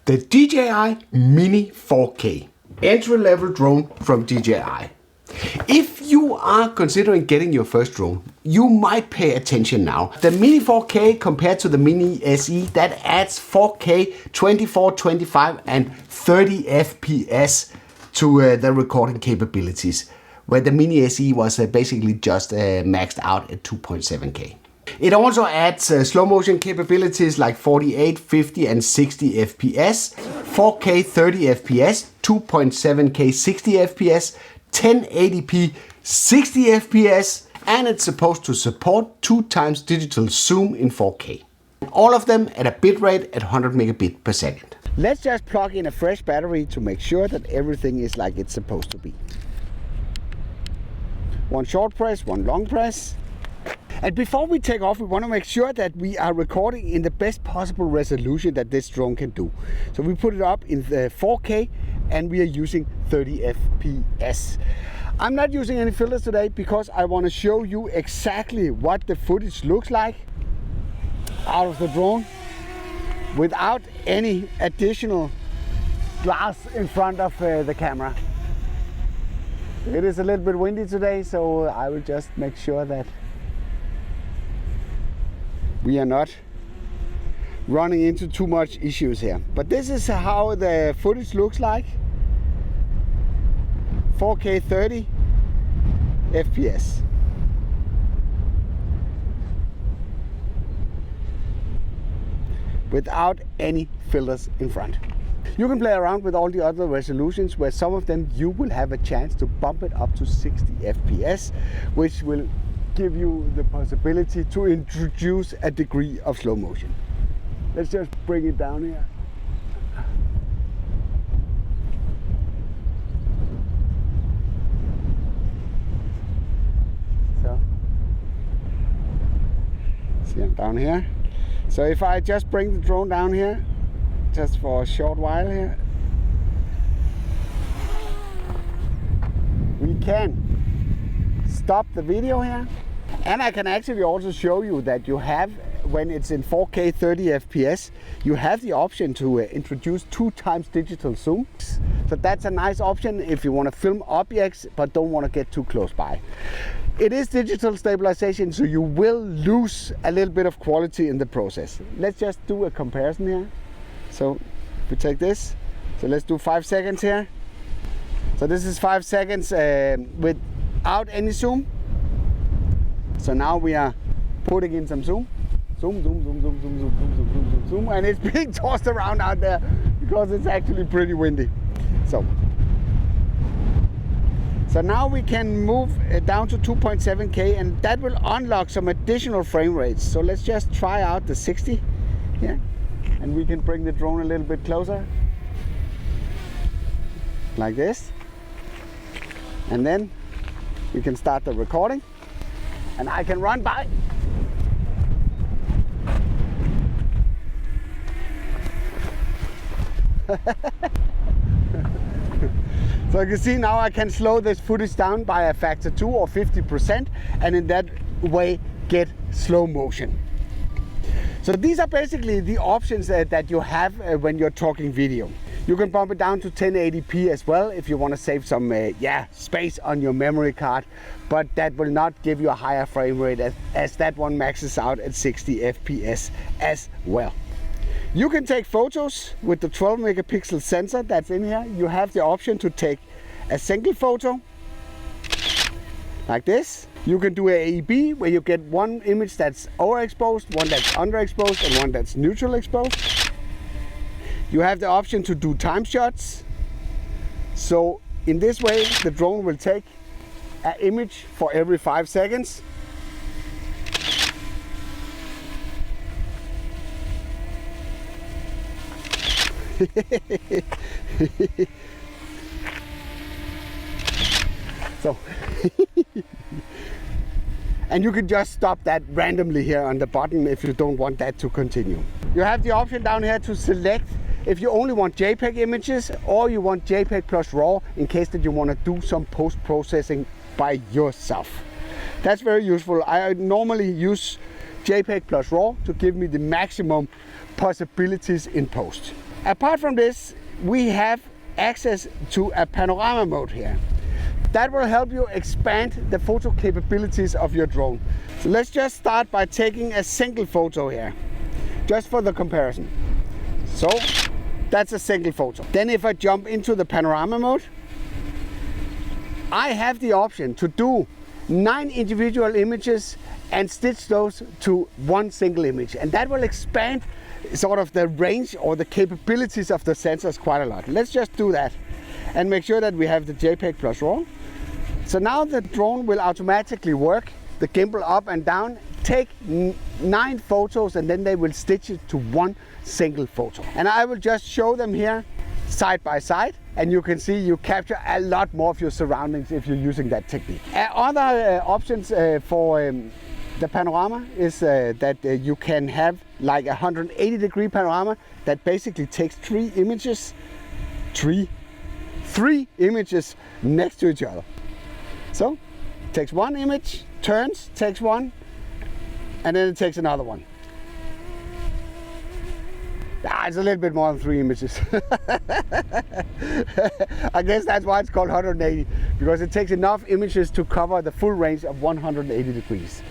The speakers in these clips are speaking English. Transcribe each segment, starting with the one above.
The DJI Mini 4K, entry-level drone from DJI. If you are considering getting your first drone, you might pay attention now. The Mini 4K compared to the Mini SE, that adds 4K, 24, 25 and 30 FPS to the recording capabilities, where the Mini SE was basically just maxed out at 2.7K. It also adds slow motion capabilities like 48, 50 and 60 FPS, 4K 30 FPS, 2.7K 60 FPS, 1080p 60 FPS, and it's supposed to support 2x digital zoom in 4K. All of them at a bitrate at 100 megabit per second. Let's just plug in a fresh battery to make sure that everything is like it's supposed to be. One short press, one long press. And before we take off, we want to make sure that we are recording in the best possible resolution that this drone can do. So we put it up in the 4K and we are using 30 FPS. I'm not using any filters today because I want to show you exactly what the footage looks like out of the drone without any additional glass in front of the camera. It is a little bit windy today, so I will just make sure that we are not running into too much issues here. But this is how the footage looks like. 4K 30 FPS. Without any filters in front. You can play around with all the other resolutions, where some of them you will have a chance to bump it up to 60 FPS, which will give you the possibility to introduce a degree of slow motion. Let's just bring it down here. So, see, I'm down here. So if I just bring the drone down here, just for a short while here, we can stop the video here. And I can actually also show you that you have, when it's in 4K 30 FPS, you have the option to introduce 2x digital zoom. So that's a nice option if you want to film objects but don't want to get too close by. It is digital stabilization, so you will lose a little bit of quality in the process. Let's just do a comparison here. So we take this, so let's do 5 seconds here. So this is 5 seconds without any zoom. So now we are putting in some zoom. Zoom, zoom, zoom, zoom, zoom, zoom, zoom, zoom, zoom, zoom, zoom. And it's being tossed around out there because it's actually pretty windy. So now we can move down to 2.7K, and that will unlock some additional frame rates. So let's just try out the 60 here. And we can bring the drone a little bit closer. Like this. And then we can start the recording. And I can run by. So you can see now I can slow this footage down by a factor 2 or 50%, and in that way get slow motion. So these are basically the options that you have when you're talking video. You can bump it down to 1080p as well if you want to save some space on your memory card, but that will not give you a higher frame rate as that one maxes out at 60 FPS as well. You can take photos with the 12 megapixel sensor that's in here. You have the option to take a single photo like this. You can do a AEB where you get one image that's overexposed, one that's underexposed and one that's neutral exposed. You have the option to do time shots. So in this way the drone will take an image for every 5 seconds. So and you can just stop that randomly here on the button if you don't want that to continue. You have the option down here to select if you only want JPEG images or you want JPEG plus RAW in case that you want to do some post-processing by yourself. That's very useful. I normally use JPEG plus RAW to give me the maximum possibilities in post. Apart from this, we have access to a panorama mode here. That will help you expand the photo capabilities of your drone. So let's just start by taking a single photo here, just for the comparison. So that's a single photo. Then if I jump into the panorama mode, I have the option to do 9 individual images and stitch those to one single image. And that will expand sort of the range or the capabilities of the sensors quite a lot. Let's just do that and make sure that we have the JPEG plus RAW. So now the drone will automatically work, the gimbal up and down, take 9 photos, and then they will stitch it to one single photo. And I will just show them here side by side, and you can see you capture a lot more of your surroundings if you're using that technique. Other options for the panorama is that you can have like a 180-degree panorama that basically takes 3 images next to each other. So it takes one image, turns, takes one, and then it takes another one. It's a little bit more than 3 images. I guess that's why it's called 180, because it takes enough images to cover the full range of 180 degrees.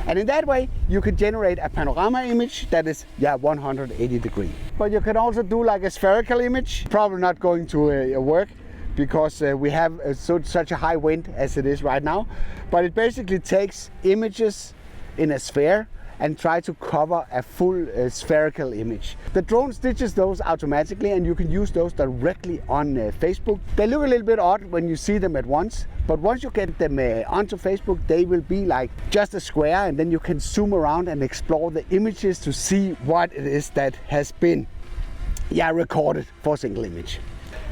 And in that way, you can generate a panorama image that is 180 degrees. But you can also do like a spherical image. Probably not going to work, because we have such a high wind as it is right now. But it basically takes images in a sphere and try to cover a full spherical image. The drone stitches those automatically, and you can use those directly on Facebook. They look a little bit odd when you see them at once, but once you get them onto Facebook, they will be like just a square, and then you can zoom around and explore the images to see what it is that has been recorded for a single image.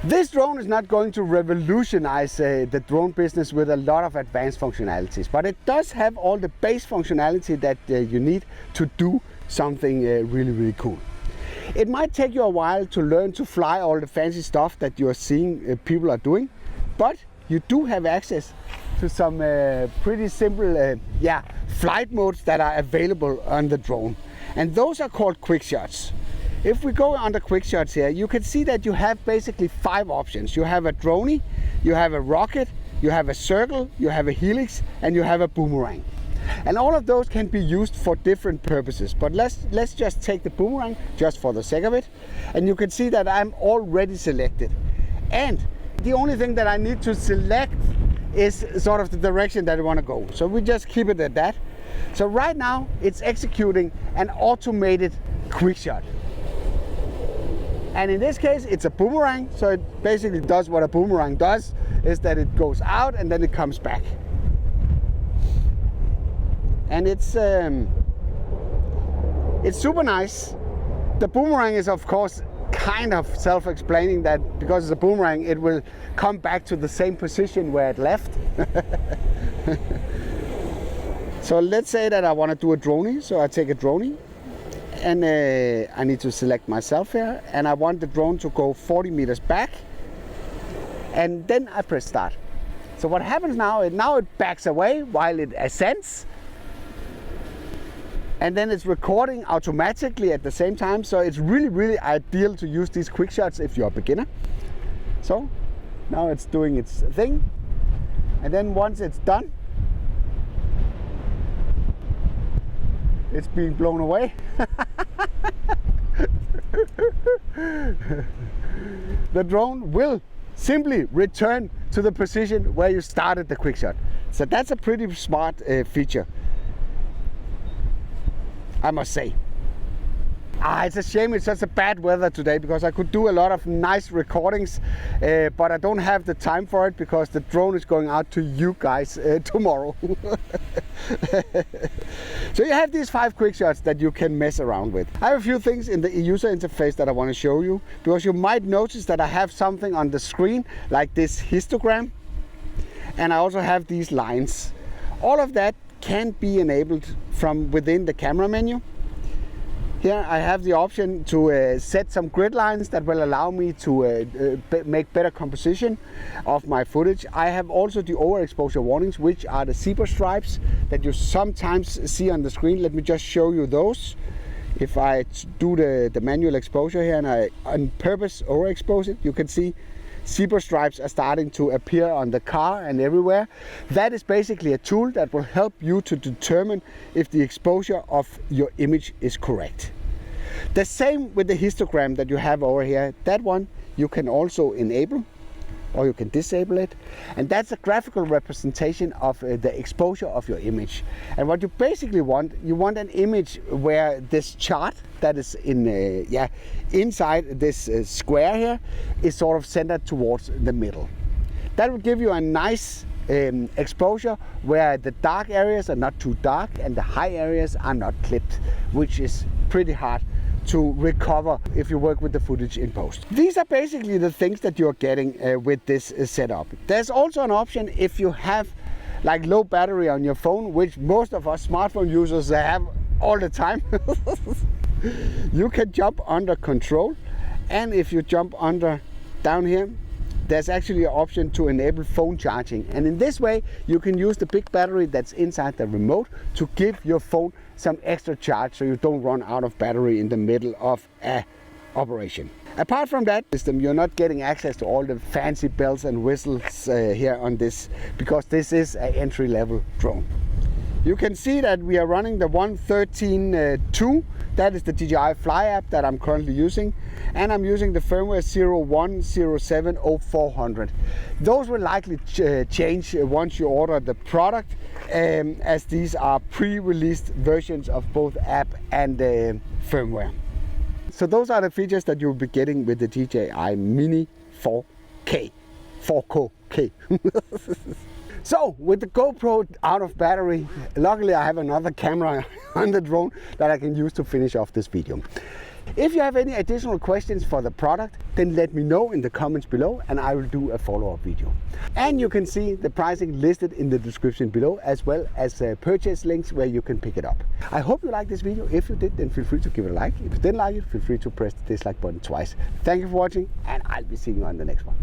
This drone is not going to revolutionize the drone business with a lot of advanced functionalities, but it does have all the base functionality that you need to do something really cool. It might take you a while to learn to fly all the fancy stuff that you are seeing people are doing, but you do have access to some pretty simple flight modes that are available on the drone, and those are called Quickshots. If we go under Quickshots here, you can see that you have basically 5 options. You have a drone, you have a rocket, you have a circle, you have a helix, and you have a boomerang. And all of those can be used for different purposes. But let's just take the boomerang just for the sake of it. And you can see that I'm already selected. And the only thing that I need to select is sort of the direction that I want to go. So we just keep it at that. So right now it's executing an automated Quickshot. And in this case, it's a boomerang, so it basically does what a boomerang does, is that it goes out and then it comes back. And it's super nice. The boomerang is, of course, kind of self-explaining that because it's a boomerang, it will come back to the same position where it left. So let's say that I want to do a drone, so I take a drone. And I need to select myself here, and I want the drone to go 40 meters back, and then I press start. So what happens now it backs away while it ascends, and then it's recording automatically at the same time. So it's really ideal to use these quick shots if you're a beginner. So now it's doing its thing, and then once it's done, it's being blown away. The drone will simply return to the position where you started the quick shot. So that's a pretty smart feature, I must say. It's a shame it's such a bad weather today, because I could do a lot of nice recordings, but I don't have the time for it because the drone is going out to you guys tomorrow. So you have these 5 quick shots that you can mess around with. I have a few things in the user interface that I want to show you, because you might notice that I have something on the screen like this histogram, and I also have these lines. All of that can be enabled from within the camera menu. Here I have the option to set some grid lines that will allow me to make better composition of my footage. I have also the overexposure warnings, which are the zebra stripes that you sometimes see on the screen. Let me just show you those. If I do the manual exposure here and I on purpose overexpose it, you can see zebra stripes are starting to appear on the car and everywhere. That is basically a tool that will help you to determine if the exposure of your image is correct. The same with the histogram that you have over here. That one you can also enable, or you can disable it, and that's a graphical representation of the exposure of your image. And what you basically want, you want an image where this chart that is in inside this square here is sort of centered towards the middle. That will give you a nice exposure where the dark areas are not too dark and the high areas are not clipped, which is pretty hard to recover if you work with the footage in post. These are basically the things that you're getting with this setup. There's also an option if you have like low battery on your phone, which most of us smartphone users have all the time. You can jump under control, and if you jump under down here, there's actually an option to enable phone charging, and in this way you can use the big battery that's inside the remote to give your phone some extra charge so you don't run out of battery in the middle of a operation. Apart from that system, you're not getting access to all the fancy bells and whistles here on this, because this is an entry-level drone. You can see that we are running the 1.13.2. That is the DJI Fly app that I'm currently using, and I'm using the firmware 01070400. Those will likely change once you order the product, as these are pre-released versions of both app and firmware. So those are the features that you'll be getting with the DJI Mini 4K. So with the GoPro out of battery, luckily I have another camera on the drone that I can use to finish off this video. If you have any additional questions for the product, then let me know in the comments below and I will do a follow-up video. And you can see the pricing listed in the description below, as well as purchase links where you can pick it up. I hope you liked this video. If you did, then feel free to give it a like. If you didn't like it, feel free to press the dislike button twice. Thank you for watching, and I'll be seeing you on the next one.